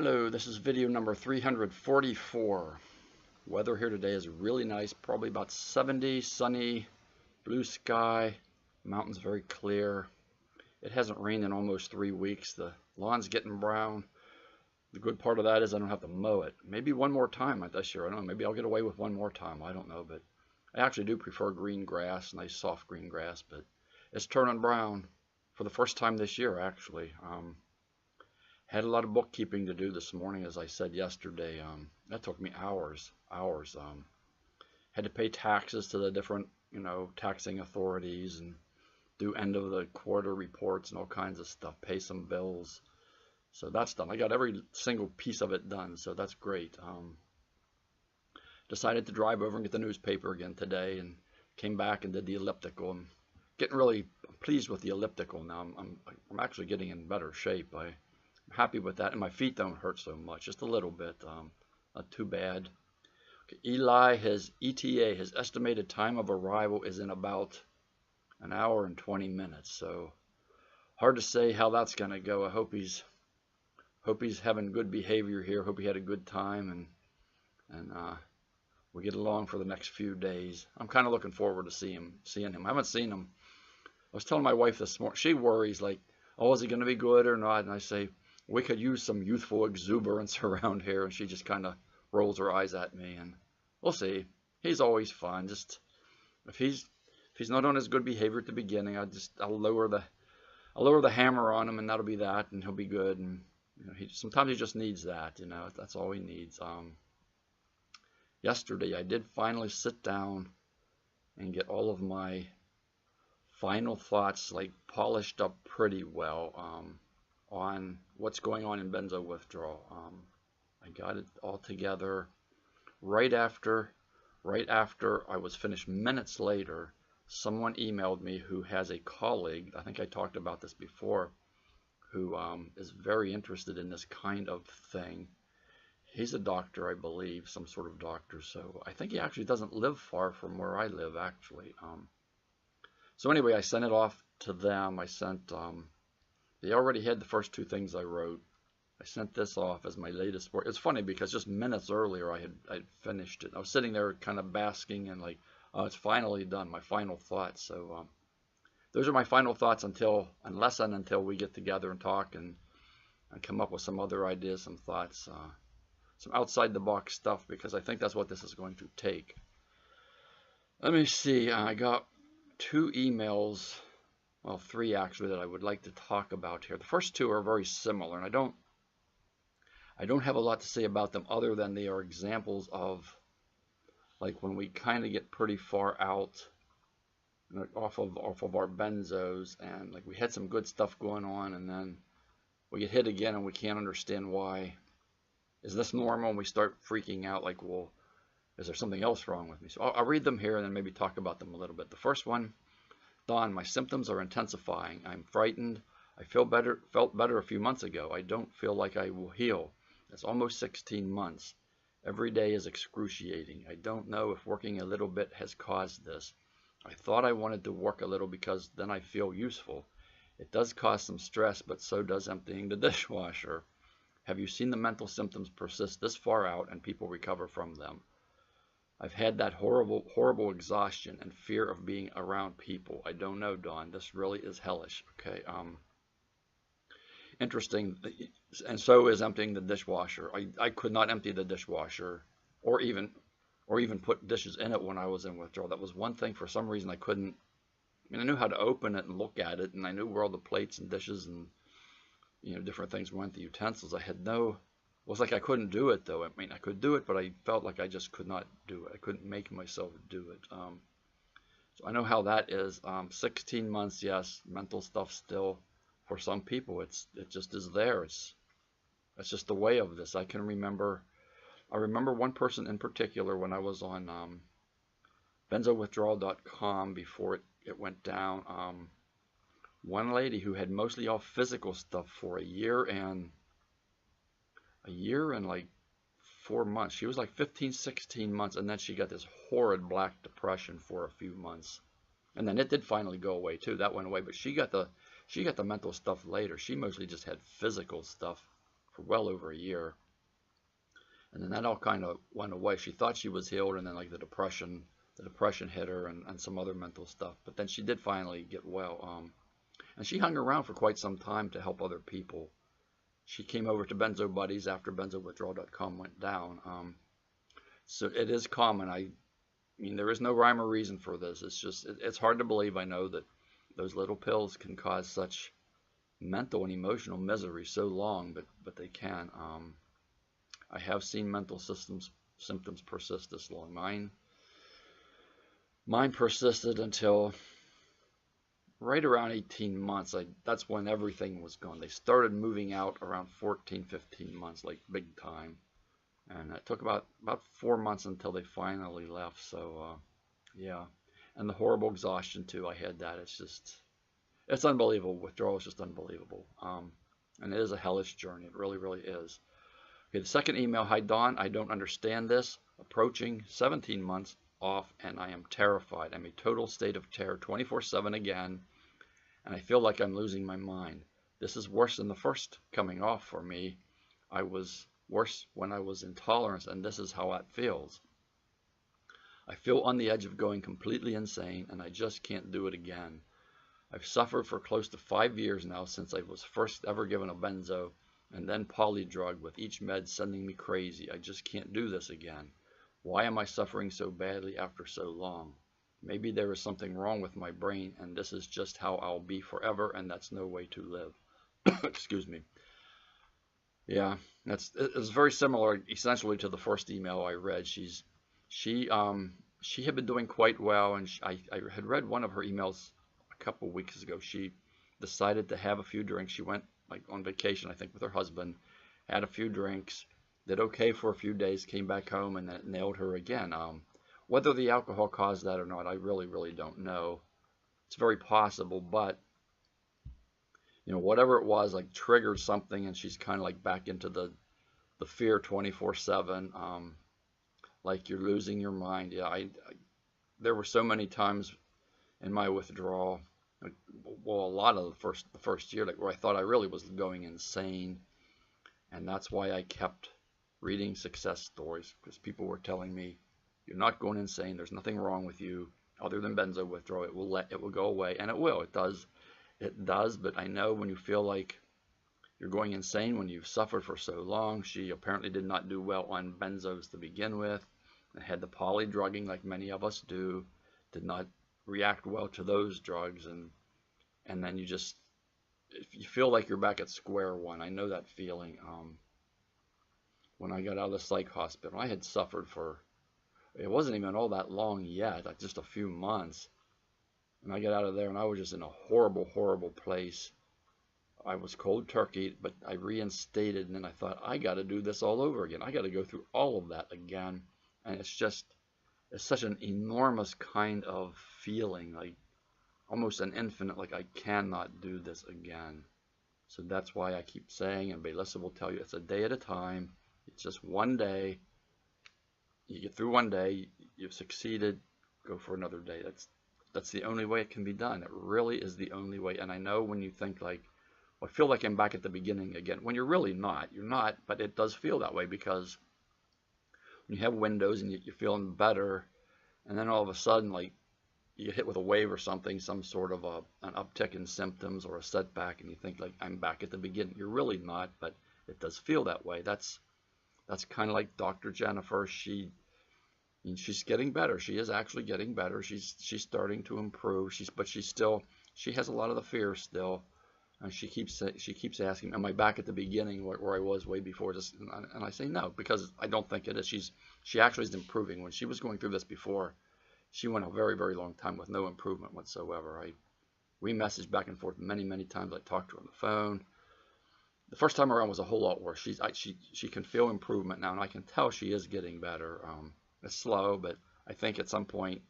Hello, this is video number 344. Weather here today is really nice, probably about 70, sunny, blue sky, mountains very clear. It hasn't rained in almost 3 weeks. The lawn's getting brown. The good part of that is I don't have to mow it. Maybe one more time this year. I don't know. Maybe I'll get away with one more time. I don't know, but I actually do prefer green grass, nice soft green grass, but it's turning brown for the first time this year, actually. Had a lot of bookkeeping to do this morning, as I said yesterday. That took me hours. Had to pay taxes to the different, taxing authorities and do end of the quarter reports and all kinds of stuff, pay some bills. So that's done. I got every single piece of it done, so that's great. Decided to drive over and get the newspaper again today and came back and did the elliptical. I'm getting really pleased with the elliptical now. I'm actually getting in better shape. I'm happy with that, and my feet don't hurt so much, just a little bit, not too bad. Okay, Eli, his ETA, his estimated time of arrival is in about an hour and 20 minutes, so hard to say how that's going to go. I hope he's having good behavior here. Hope he had a good time, and we get along for the next few days. I'm kind of looking forward to seeing him. I haven't seen him. I was telling my wife this morning, she worries like, oh, is he going to be good or not? And I say, we could use some youthful exuberance around here. And she just kind of rolls her eyes at me, and we'll see. He's always fun. Just if he's not on his good behavior at the beginning, I'll lower the hammer on him, and that'll be that, and he'll be good. And sometimes he just needs that. That's all he needs. Yesterday I did finally sit down and get all of my final thoughts like polished up pretty well on what's going on in benzo withdrawal. I got it all together right after I was finished. Minutes later, someone emailed me who has a colleague, I think I talked about this before, who is very interested in this kind of thing. He's a doctor, I believe, some sort of doctor, so I think he actually doesn't live far from where I live, actually. So anyway, I sent it off to them. They already had the first two things I wrote. I sent this off as my latest work. It's funny because just minutes earlier I'd finished it. I was sitting there kind of basking and like, oh, it's finally done, my final thoughts. So those are my final thoughts until we get together and talk and come up with some other ideas, some thoughts, some outside the box stuff, because I think that's what this is going to take. Let me see. I got 2 emails, well, 3 actually, that I would like to talk about here. The first 2 are very similar, and I don't have a lot to say about them other than they are examples of like when we kind of get pretty far out off of our benzos, and like we had some good stuff going on, and then we get hit again and we can't understand why. Is this normal? And we start freaking out like, well, is there something else wrong with me? So I'll read them here and then maybe talk about them a little bit. The first one, Don, my symptoms are intensifying. I'm frightened. I felt better a few months ago. I don't feel like I will heal. It's almost 16 months. Every day is excruciating. I don't know if working a little bit has caused this. I thought I wanted to work a little because then I feel useful. It does cause some stress, but so does emptying the dishwasher. Have you seen the mental symptoms persist this far out and people recover from them? I've had that horrible exhaustion and fear of being around people. I don't know, Dawn. This really is hellish. Okay. Interesting. And so is emptying the dishwasher. I could not empty the dishwasher or even put dishes in it when I was in withdrawal. That was one thing for some reason I couldn't. I mean, I knew how to open it and look at it, and I knew where all the plates and dishes and different things went, the utensils. It was like I couldn't do it, though. I mean, I could do it, but I felt like I just could not do it. I couldn't make myself do it. So I know how that is. 16 months, yes, mental stuff still. For some people, it just is there. That's just the way of this. I remember one person in particular when I was on benzowithdrawal.com before it went down. One lady who had mostly all physical stuff for a year and like 4 months. She was like 15, 16 months, and then she got this horrid black depression for a few months. And then it did finally go away too. That went away, but she got the mental stuff later. She mostly just had physical stuff for well over a year. And then that all kind of went away. She thought she was healed, and then like the depression hit her, and some other mental stuff. But then she did finally get well. And she hung around for quite some time to help other people. She came over to Benzo Buddies after BenzoWithdrawal.com went down. So it is common. I mean, there is no rhyme or reason for this. It's just, it's hard to believe, I know, that those little pills can cause such mental and emotional misery so long, but they can. I have seen mental symptoms persist this long. Mine persisted until right around 18 months. That's when everything was gone. They started moving out around 14, 15 months, like big time. And it took about 4 months until they finally left. So, yeah. And the horrible exhaustion, too. I had that. It's unbelievable. Withdrawal is just unbelievable. And it is a hellish journey. It really, really is. Okay, the second email. Hi, Don. I don't understand this. Approaching 17 months off, and I am terrified. I'm a total state of terror 24/7 again, and I feel like I'm losing my mind. This is worse than the first coming off for me. I was worse when I was intolerant, and this is how it feels. I feel on the edge of going completely insane, and I just can't do it again. I've suffered for close to 5 years now since I was first ever given a benzo, and then polydrug, with each med sending me crazy. I just can't do this again. Why am I suffering so badly after so long? Maybe there is something wrong with my brain, and this is just how I'll be forever, and that's no way to live. Excuse me. Yeah, it's very similar, essentially, to the first email I read. She had been doing quite well, and I had read one of her emails a couple weeks ago. She decided to have a few drinks. She went like on vacation, I think, with her husband, had a few drinks, did okay for a few days, came back home, and then it nailed her again. Whether the alcohol caused that or not, I really, really don't know. It's very possible, but you know, whatever it was, like triggered something, and she's kind of like back into the fear 24/7. Like you're losing your mind. Yeah, there were so many times in my withdrawal, like, well, a lot of the first year, like where I thought I really was going insane, and that's why I kept reading success stories, because people were telling me, you're not going insane. There's nothing wrong with you other than benzo withdrawal. It will go away, and it will. It does. It does. But I know when you feel like you're going insane, when you've suffered for so long. She apparently did not do well on benzos to begin with, and had the polydrugging like many of us do. Did not react well to those drugs, and then you feel like you're back at square one. I know that feeling. When I got out of the psych hospital, I had suffered for, it wasn't even all that long yet, like just a few months. And I got out of there, and I was just in a horrible, horrible place. I was cold turkey, but I reinstated, and then I thought, I got to do this all over again. I got to go through all of that again. And it's such an enormous kind of feeling, like almost an infinite, like I cannot do this again. So that's why I keep saying, and Baylissa will tell you, it's a day at a time. It's just one day. You get through one day, you've succeeded, go for another day. That's the only way it can be done. It really is the only way. And I know when you think like, well, I feel like I'm back at the beginning again, when you're really not. You're not, but it does feel that way, because when you have windows and you're feeling better, and then all of a sudden, like, you get hit with a wave or something, some sort of an uptick in symptoms or a setback, and you think like, I'm back at the beginning. You're really not, but it does feel that way. That's kind of like Dr. Jennifer. She's getting better. She is actually getting better. She's starting to improve. But she has a lot of the fear still. And she keeps asking, am I back at the beginning where I was way before this? And I say no, because I don't think it is. She actually is improving. When she was going through this before, she went a very, very long time with no improvement whatsoever. We messaged back and forth many, many times. I talked to her on the phone. The first time around was a whole lot worse. She can feel improvement now, and I can tell she is getting better. It's slow, but I think at some point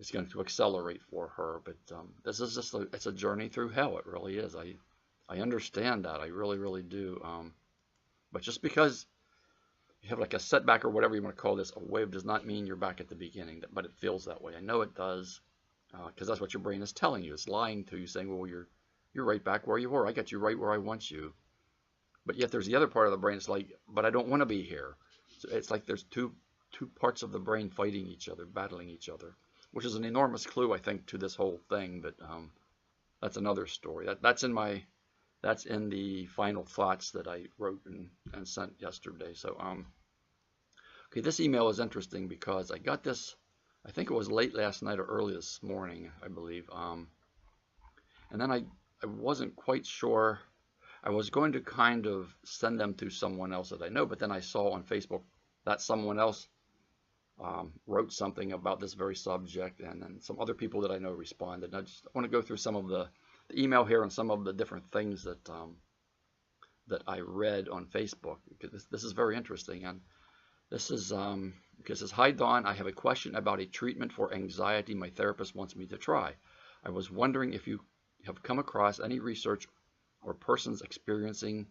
it's going to accelerate for her. But this is just it's a journey through hell. It really is. I understand that. I really, really do. But just because you have like a setback or whatever you want to call this, a wave, does not mean you're back at the beginning. But it feels that way. I know it does, because that's what your brain is telling you. It's lying to you, saying, well, you're right back where you were. I got you right where I want you. But yet there's the other part of the brain. It's like, but I don't want to be here. So it's like there's two parts of the brain fighting each other, battling each other, which is an enormous clue, I think, to this whole thing. But that's another story. That's in the final thoughts that I wrote and sent yesterday. So okay, this email is interesting because I got this, I think it was late last night or early this morning, I believe. And then I wasn't quite sure. I was going to kind of send them to someone else that I know, but then I saw on Facebook that someone else wrote something about this very subject, and then some other people that I know responded. And I just want to go through some of the email here and some of the different things that that I read on Facebook, because this is very interesting. And this is because it says, "Hi Don, I have a question about a treatment for anxiety my therapist wants me to try. I was wondering if you have come across any research or persons experiencing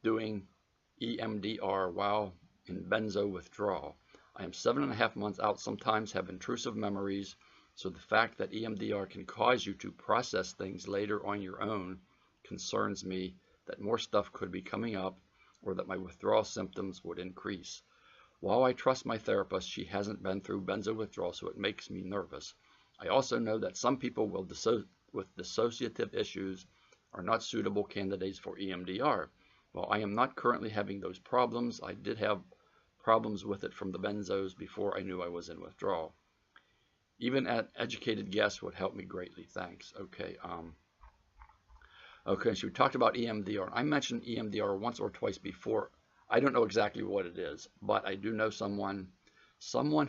doing EMDR while in benzo withdrawal. I am 7.5 months out, sometimes have intrusive memories, so the fact that EMDR can cause you to process things later on your own concerns me that more stuff could be coming up or that my withdrawal symptoms would increase. While I trust my therapist, she hasn't been through benzo withdrawal, so it makes me nervous. I also know that some people with dissociative issues are not suitable candidates for EMDR. While I am not currently having those problems, I did have problems with it from the benzos before I knew I was in withdrawal. Even an educated guess would help me greatly. Thanks." Okay. Okay, so we talked about EMDR. I mentioned EMDR once or twice before. I don't know exactly what it is, but I do know someone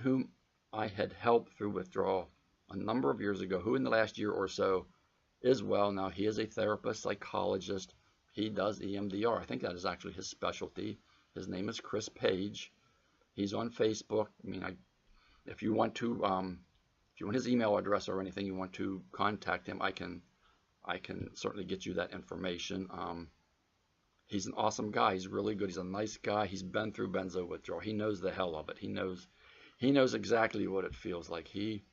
whom I had helped through withdrawal a number of years ago, who in the last year or so is well. Now, he is a therapist, psychologist. He does EMDR. I think that is actually his specialty. His name is Chris Page. He's on Facebook. I mean, if you want to, if you want his email address or anything, you want to contact him, I can certainly get you that information. He's an awesome guy. He's really good. He's a nice guy. He's been through benzo withdrawal. He knows the hell of it. He knows exactly what it feels like. He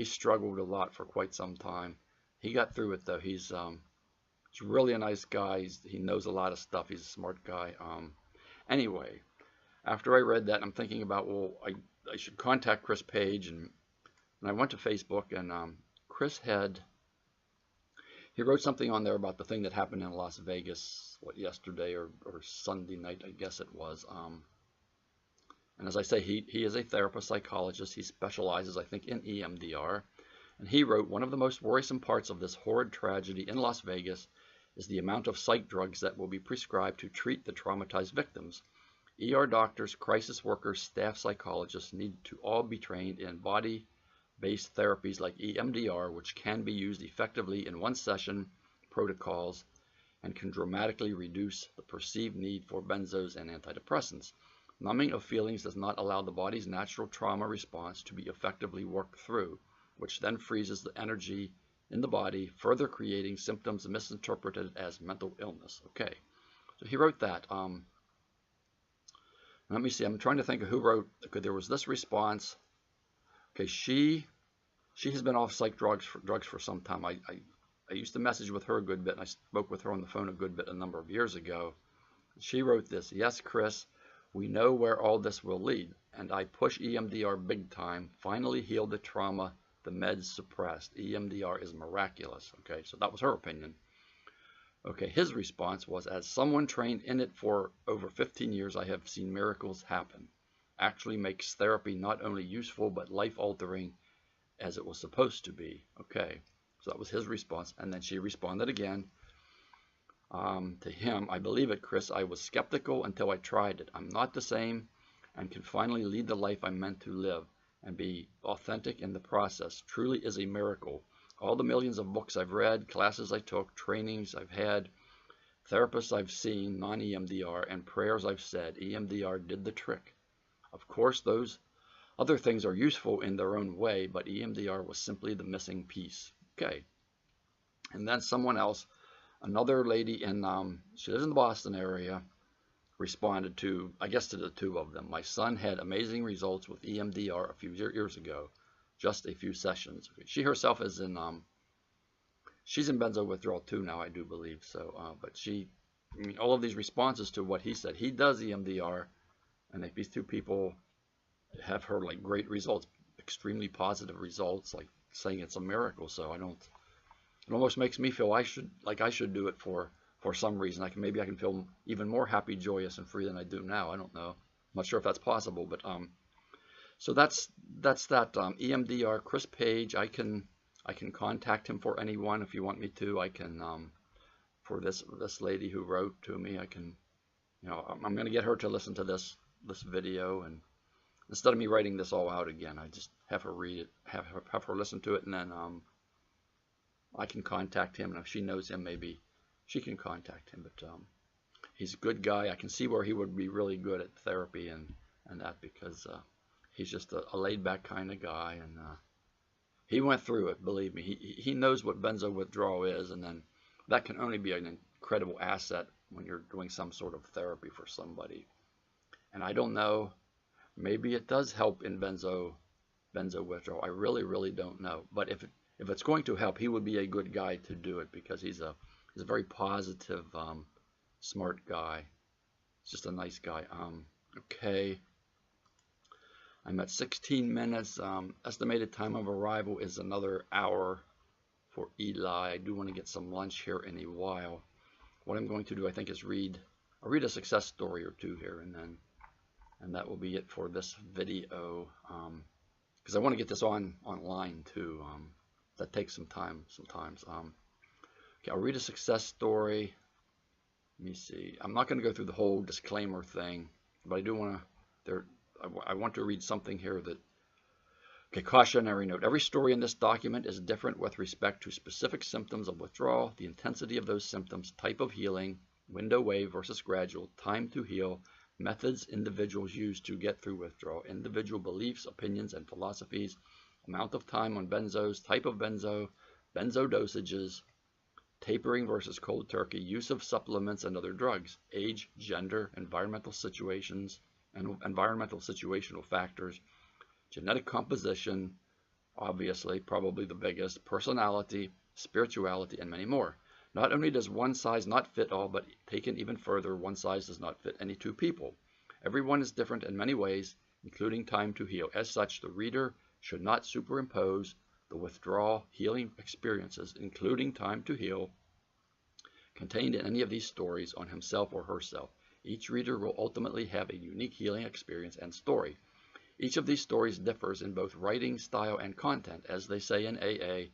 struggled a lot for quite some time. He got through it though. He's really a nice guy. He knows a lot of stuff. He's a smart guy. Anyway, after I read that, I'm thinking about, well, I should contact Chris Page, and I went to Facebook, and Chris he wrote something on there about the thing that happened in Las Vegas, yesterday or Sunday night, I guess it was. And as I say, he is a therapist, psychologist. He specializes, I think, in EMDR. And he wrote, "One of the most worrisome parts of this horrid tragedy in Las Vegas is the amount of psych drugs that will be prescribed to treat the traumatized victims. ER doctors, crisis workers, staff psychologists need to all be trained in body-based therapies like EMDR, which can be used effectively in one session protocols and can dramatically reduce the perceived need for benzos and antidepressants. Numbing of feelings does not allow the body's natural trauma response to be effectively worked through, which then freezes the energy in the body, further creating symptoms misinterpreted as mental illness." Okay, so he wrote that. Let me see. I'm trying to think of who wrote. Okay, there was this response. Okay, she has been off psych drugs for some time. I used to message with her a good bit, and I spoke with her on the phone a good bit a number of years ago. She wrote this: "Yes, Chris, we know where all this will lead, and I push EMDR big time. Finally healed the trauma the meds suppressed. EMDR is miraculous." Okay, so that was her opinion. Okay, his response was, "As someone trained in it for over 15 years, I have seen miracles happen. Actually makes therapy not only useful, but life-altering as it was supposed to be." Okay, so that was his response. And then she responded again to him: "I believe it, Chris. I was skeptical until I tried it. I'm not the same and can finally lead the life I'm meant to live and be authentic in the process. Truly is a miracle. All the millions of books I've read, classes I took, trainings I've had, therapists I've seen, non-EMDR, and prayers I've said, EMDR did the trick. Of course, those other things are useful in their own way, but EMDR was simply the missing piece." Okay. And then someone else, another lady she lives in the Boston area, responded to, I guess, to the two of them. "My son had amazing results with EMDR a few years ago, just a few sessions." She herself is she's in benzo withdrawal too now, I do believe. So, but she I mean, all of these responses to what he said. He does EMDR, and like these two people have heard like great results, extremely positive results, like saying it's a miracle. So I don't. It almost makes me feel I should do it for some reason. Maybe I can feel even more happy, joyous, and free than I do now. I don't know. I'm not sure if that's possible, but so that's that EMDR. Chris Page. I can contact him for anyone if you want me to. I can for this lady who wrote to me. I can, I'm going to get her to listen to this video, and instead of me writing this all out again, I just have her read it, have her listen to it, and then I can contact him, and if she knows him, maybe she can contact him. But he's a good guy. I can see where he would be really good at therapy and that, because he's just a laid-back kind of guy, and he went through it. Believe me, he knows what benzo withdrawal is, and then that can only be an incredible asset when you're doing some sort of therapy for somebody. And I don't know, maybe it does help in benzo withdrawal. I really don't know. But if it's going to help, he would be a good guy to do it, because he's a very positive, smart guy. He's just a nice guy. Okay. I'm at 16 minutes. Estimated time of arrival is another hour for Eli. I do want to get some lunch here in a while. What I'm going to do, I think, is I'll read a success story or two here, and that will be it for this video. Because I want to get this online too. That takes some time sometimes. Okay, I'll read a success story. Let me see. I'm not going to go through the whole disclaimer thing, but I do want to. I want to read something here that. Okay, cautionary note. Every story in this document is different with respect to specific symptoms of withdrawal, the intensity of those symptoms, type of healing, window wave versus gradual, time to heal, methods individuals use to get through withdrawal, individual beliefs, opinions, and philosophies, amount of time on benzos, type of benzo, benzo dosages, tapering versus cold turkey, use of supplements and other drugs, age, gender, environmental situations, and environmental situational factors, genetic composition, obviously, probably the biggest, personality, spirituality, and many more. Not only does one size not fit all, but taken even further, one size does not fit any two people. Everyone is different in many ways, including time to heal. As such, the reader should not superimpose the withdrawal healing experiences, including time to heal, contained in any of these stories on himself or herself. Each reader will ultimately have a unique healing experience and story. Each of these stories differs in both writing style and content. As they say in AA,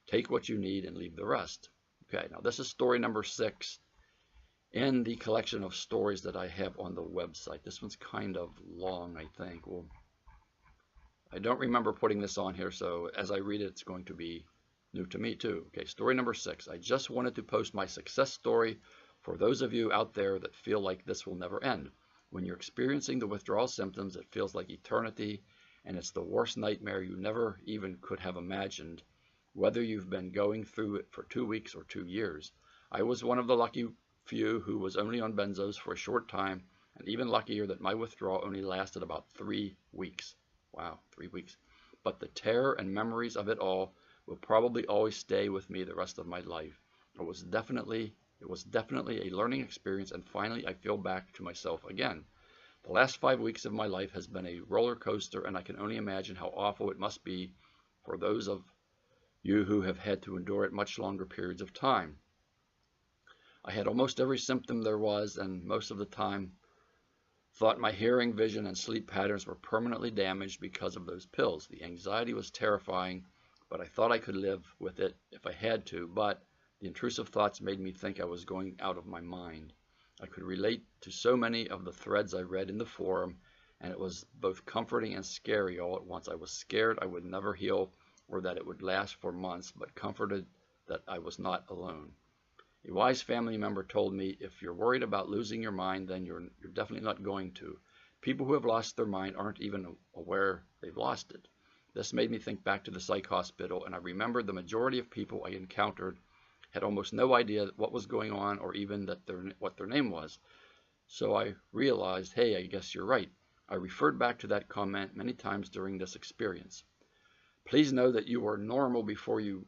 take what you need and leave the rest. Okay, now this is story number 6 in the collection of stories that I have on the website. This one's kind of long, I think. Well, I don't remember putting this on here, so as I read it, it's going to be new to me too. Okay, story number 6. I just wanted to post my success story for those of you out there that feel like this will never end. When you're experiencing the withdrawal symptoms, it feels like eternity, and it's the worst nightmare you never even could have imagined, whether you've been going through it for 2 weeks or 2 years. I was one of the lucky few who was only on benzos for a short time, and even luckier that my withdrawal only lasted about 3 weeks. Wow, 3 weeks. But the terror and memories of it all will probably always stay with me the rest of my life. It was definitely a learning experience, and finally I feel back to myself again. The last 5 weeks of my life has been a roller coaster, and I can only imagine how awful it must be for those of you who have had to endure it much longer periods of time. I had almost every symptom there was, and most of the time thought my hearing, vision, and sleep patterns were permanently damaged because of those pills. The anxiety was terrifying, but I thought I could live with it if I had to, but the intrusive thoughts made me think I was going out of my mind. I could relate to so many of the threads I read in the forum, and it was both comforting and scary all at once. I was scared I would never heal or that it would last for months, but comforted that I was not alone. A wise family member told me, if you're worried about losing your mind, then you're definitely not going to. People who have lost their mind aren't even aware they've lost it. This made me think back to the psych hospital, and I remembered the majority of people I encountered had almost no idea what was going on or even what their name was. So I realized, hey, I guess you're right. I referred back to that comment many times during this experience. Please know that you are normal before you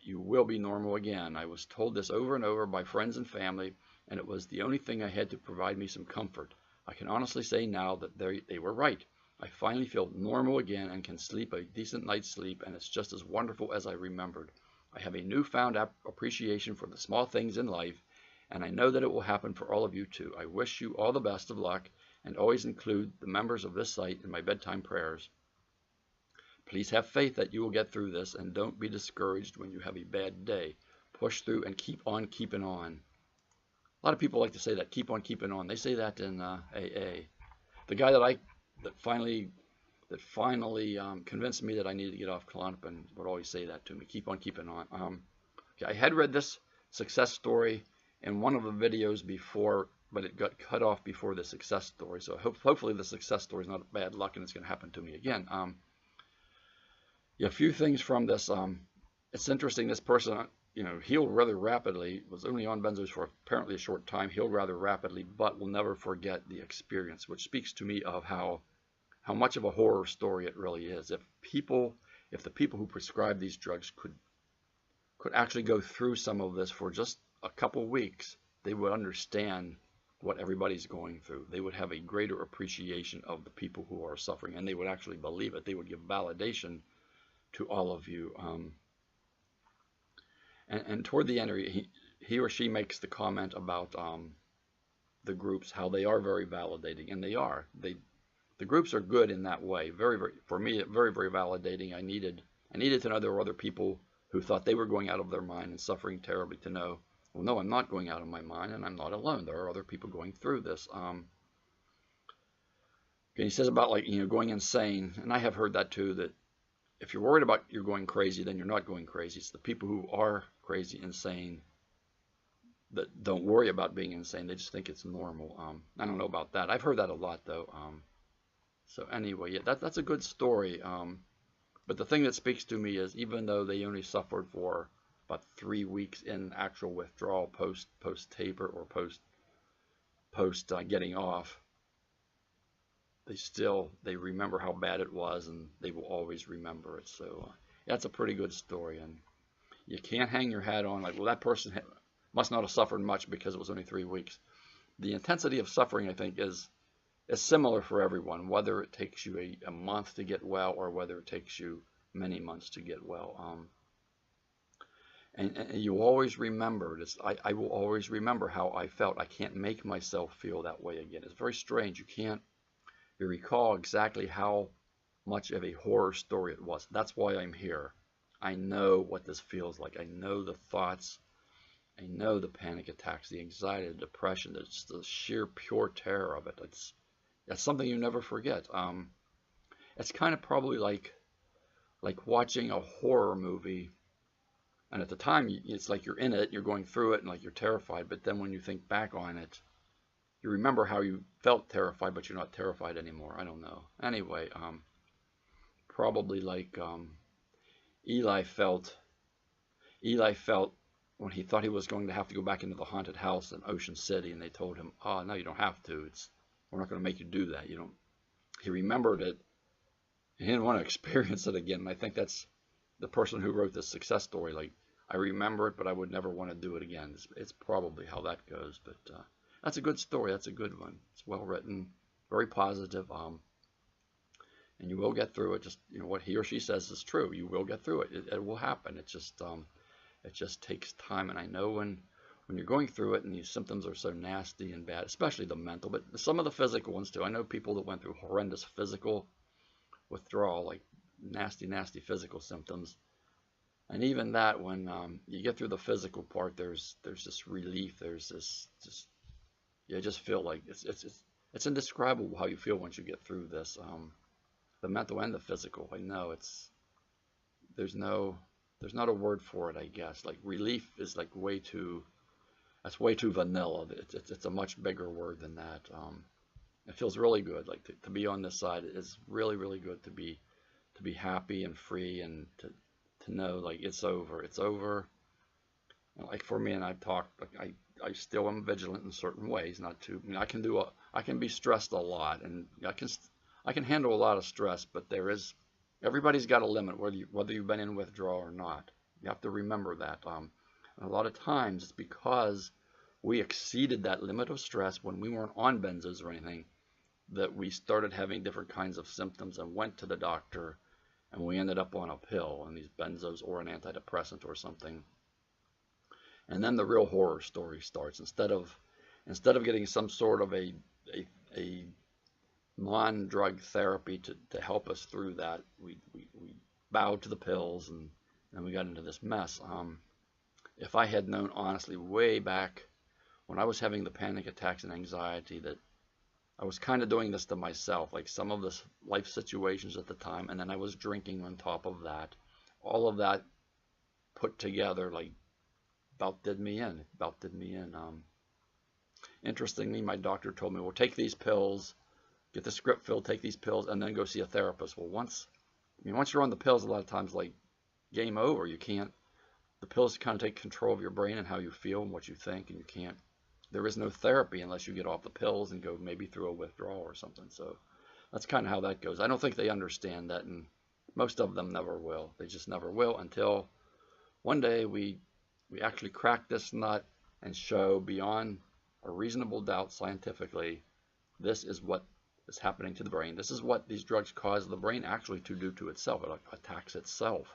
will be normal again. I was told this over and over by friends and family, and it was the only thing I had to provide me some comfort. I can honestly say now that they were right. I finally feel normal again and can sleep a decent night's sleep, and it's just as wonderful as I remembered. I have a newfound appreciation for the small things in life, and I know that it will happen for all of you too. I wish you all the best of luck, and always include the members of this site in my bedtime prayers. Please have faith that you will get through this, and don't be discouraged when you have a bad day. Push through and keep on keeping on. A lot of people like to say that, keep on keeping on. They say that in AA. The guy that finally convinced me that I needed to get off Klonopin would always say that to me, keep on keeping on. Okay, I had read this success story in one of the videos before, but it got cut off before the success story. So hopefully the success story is not bad luck and it's going to happen to me again. Yeah, a few things from this. It's interesting. This person, healed rather rapidly. Was only on benzos for apparently a short time. Healed rather rapidly, but will never forget the experience, which speaks to me of how much of a horror story it really is. If the people who prescribe these drugs could actually go through some of this for just a couple weeks, they would understand what everybody's going through. They would have a greater appreciation of the people who are suffering, and they would actually believe it. They would give validation to all of you. And toward the end, he or she makes the comment about the groups, how they are very validating, and they are. The groups are good in that way. Very, very, for me, very, very validating. I needed to know there were other people who thought they were going out of their mind and suffering terribly to know, well, no, I'm not going out of my mind, and I'm not alone. There are other people going through this. He says about going insane, and I have heard that too, that if you're worried about you're going crazy, then you're not going crazy. It's the people who are crazy, insane, that don't worry about being insane. They just think it's normal. I don't know about that. I've heard that a lot, though. So anyway, yeah, that's a good story. But the thing that speaks to me is, even though they only suffered for about 3 weeks in actual withdrawal, post taper or post getting off, they remember how bad it was, and they will always remember it. So that's a pretty good story, and you can't hang your hat on like, well, that person must not have suffered much because it was only 3 weeks. The intensity of suffering, I think, is similar for everyone, whether it takes you a month to get well or whether it takes you many months to get well. And you always remember this. I will always remember how I felt. I can't make myself feel that way again. It's very strange. You recall exactly how much of a horror story it was. That's why I'm here. I know what this feels like. I know the thoughts. I know the panic attacks, the anxiety, the depression, the sheer pure terror of it. That's something you never forget. It's kind of probably like watching a horror movie, and at the time it's like you're in it, you're going through it, and like you're terrified. But then when you think back on it, you remember how you felt terrified, but you're not terrified anymore. I don't know. Anyway, probably like Eli felt when he thought he was going to have to go back into the haunted house in Ocean City, and they told him, "Oh, no, you don't have to. We're not going to make you do that." He remembered it. He didn't want to experience it again. And I think that's the person who wrote this success story. Like, I remember it, but I would never want to do it again. It's probably how that goes. But that's a good story. That's a good one. It's well written, very positive. And you will get through it. Just what he or she says is true. You will get through it. It will happen. It just takes time. And I know when you're going through it and these symptoms are so nasty and bad, especially the mental, but some of the physical ones too. I know people that went through horrendous physical withdrawal, like nasty physical symptoms. And even that, when you get through the physical part, there's this relief. There's this you just feel like it's indescribable how you feel once you get through this. The mental and the physical. I know there's not a word for it, I guess. Like relief is like way too vanilla. It's a much bigger word than that. It feels really good. Like to be on this side is really, really good. To be happy and free, and to know like it's over. It's over. Like for me, and I've talked. Like I still am vigilant in certain ways. Not too. I mean, I can be stressed a lot, and I can handle a lot of stress. But everybody's got a limit, whether you've been in withdrawal or not. You have to remember that. A lot of times it's because we exceeded that limit of stress when we weren't on benzos or anything, that we started having different kinds of symptoms and went to the doctor, and we ended up on a pill and these benzos or an antidepressant or something. And then the real horror story starts. Instead of getting some sort of a non-drug therapy to help us through that, we bowed to the pills, and we got into this mess. If I had known honestly way back when I was having the panic attacks and anxiety that I was kind of doing this to myself, like some of the life situations at the time, and then I was drinking on top of that, all of that put together, like, about did me in. Interestingly, my doctor told me, well, take these pills, get the script filled, take these pills, and then go see a therapist. Well, once you're on the pills, a lot of times, like, game over. You can't, the pills kind of take control of your brain and how you feel and what you think, and there is no therapy unless you get off the pills and go maybe through a withdrawal or something. So that's kind of how that goes. I don't think they understand that, and most of them never will. They just never will until one day we actually crack this nut and show beyond a reasonable doubt scientifically this is what is happening to the brain. This is what these drugs cause the brain actually to do to itself. It attacks itself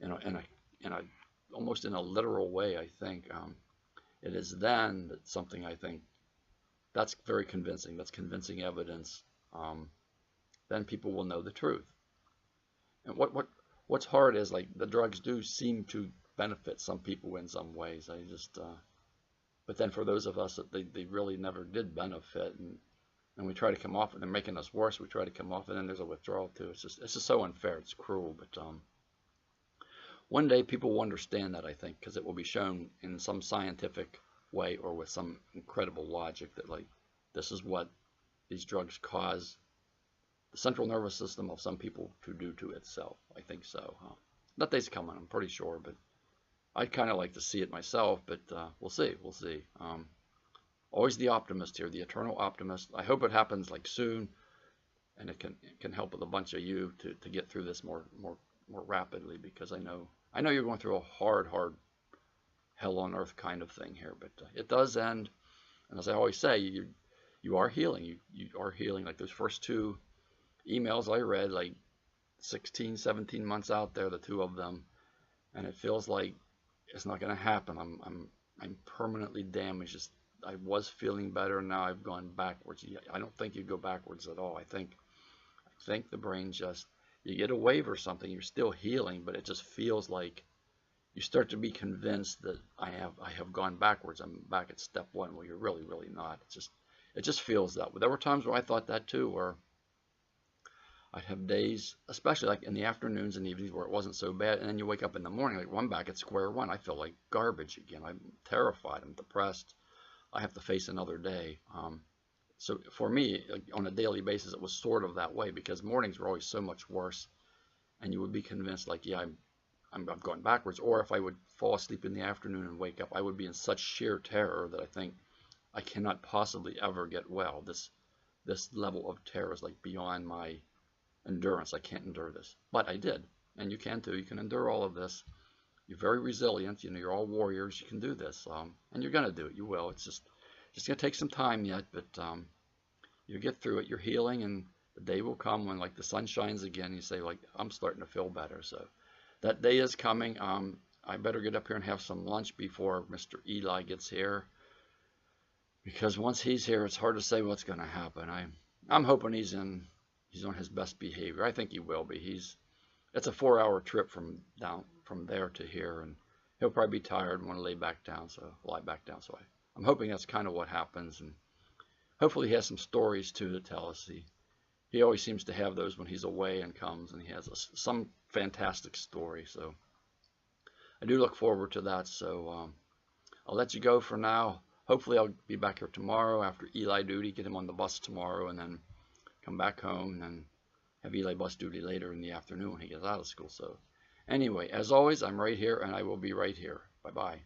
in a almost in a literal way, I think. It is then that something, I think, that's very convincing. That's convincing evidence. Then people will know the truth. And what's hard is, like, the drugs do seem to benefit some people in some ways. But then for those of us that they really never did benefit, and we try to come off, and they're making us worse. We try to come off, and then there's a withdrawal too. It's just so unfair. It's cruel. But one day people will understand that, I think, because it will be shown in some scientific way or with some incredible logic that, like, this is what these drugs cause the central nervous system of some people to do to itself. I think so. That day's coming, I'm pretty sure, but I'd kind of like to see it myself, but we'll see. Always the optimist here, the eternal optimist. I hope it happens, like, soon, and it can help with a bunch of you to get through this more rapidly, because I know you're going through a hard hell on earth kind of thing here, but it does end. And as I always say, you are healing. You are healing. Like those first two emails I read, like 16, 17 months out there, the two of them, and it feels like it's not going to happen. I'm permanently damaged. I was feeling better, now I've gone backwards. I don't think you go backwards at all. I think the brain just, you get a wave or something, you're still healing, but it just feels like you start to be convinced that I have gone backwards. I'm back at step one. Well, you're really not. It just feels that way. There were times where I thought that too, where I'd have days, especially like in the afternoons and evenings, where it wasn't so bad, and then you wake up in the morning, like, well, I'm back at square one. I feel like garbage again. I'm terrified. I'm depressed. I have to face another day. So for me, on a daily basis, it was sort of that way, because mornings were always so much worse, and you would be convinced, like, yeah, I've gone backwards. Or if I would fall asleep in the afternoon and wake up, I would be in such sheer terror that I think I cannot possibly ever get well. This level of terror is like beyond my endurance. I can't endure this. But I did, and you can too. You can endure all of this. You're very resilient. You're all warriors. You can do this, and you're gonna do it. You will. It's just gonna take some time yet, but you get through it. You're healing, and the day will come when, like, the sun shines again. You say, like, I'm starting to feel better. So that day is coming. I better get up here and have some lunch before Mr. Eli gets here, because once he's here, it's hard to say what's going to happen. I'm hoping he's on his best behavior. I think he will be. It's a 4-hour trip from there to here, and he'll probably be tired and want to lie back down. So I'm hoping that's kind of what happens, and hopefully he has some stories too to tell us. He always seems to have those when he's away and comes, and he has some fantastic story. So I do look forward to that. So I'll let you go for now. Hopefully I'll be back here tomorrow after Eli duty, get him on the bus tomorrow, and then come back home and then have Eli bus duty later in the afternoon when he gets out of school. So anyway, as always, I'm right here, and I will be right here. Bye-bye.